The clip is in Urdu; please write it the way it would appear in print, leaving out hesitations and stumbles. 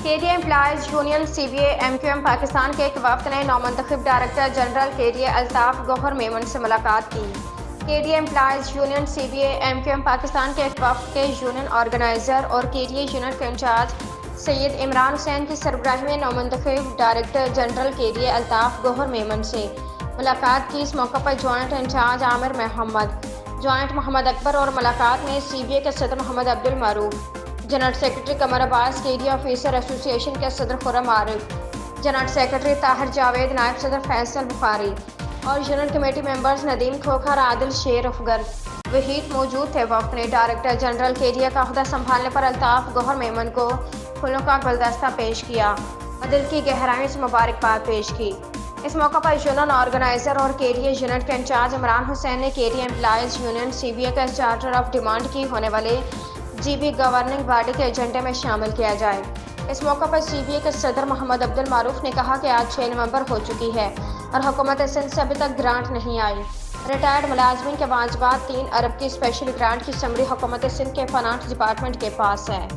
KDA employees union CBA MQM Pakistan کے ایک وفد نے نومنتخب ڈائریکٹر جنرل KDA الطاف گوہر میمن سے ملاقات کی۔ KDA employees union CBA MQM Pakistan کے ایک وفد کے یونین آرگنائزر اور KDA یونٹ کے انچارج سید عمران حسین کی سربراہی میں نومنتخب ڈائریکٹر جنرل KDA الطاف گوہر میمن سے ملاقات کی۔ اس موقع پر جوائنٹ انچارج عامر محمد، جوائنٹ محمد اکبر اور ملاقات میں CBA کے صدر محمد عبدالمعروف، general secretary Qamar Abbas, KDA officer association کے صدر خرم عارف، جنرل سیکرٹری طاہر جاوید، نائب صدر فیصل بخاری اور union committee members Nadeem Khokhar, Adil Sher Afgar, Waheed موجود تھے۔ وفد نے ڈائریکٹر جنرل KDA کا عہدہ سنبھالنے پر الطاف گوہر میمن کو پھولوں کا گلدستہ پیش کیا اور دل کی گہرائیوں سے مبارکباد پیش کی۔ اس موقع پر یونین آرگنائزر اور KDA یونٹ کے انچارج عمران حسین نے KDA امپلائیز یونین CBA کا چارٹر آف ڈیمانڈ کی ہونے والے GB گورننگ باڈی کے ایجنڈے میں شامل کیا جائے۔ اس موقع پر CBA کے صدر محمد عبدالمعروف نے کہا کہ آج 6 نومبر ہو چکی ہے اور حکومت سندھ سے ابھی تک گرانٹ نہیں آئی۔ ریٹائرڈ ملازمین کے واجبات 3 ارب کی اسپیشل گرانٹ کی سمری حکومت سندھ کے فنانس ڈپارٹمنٹ کے پاس ہے۔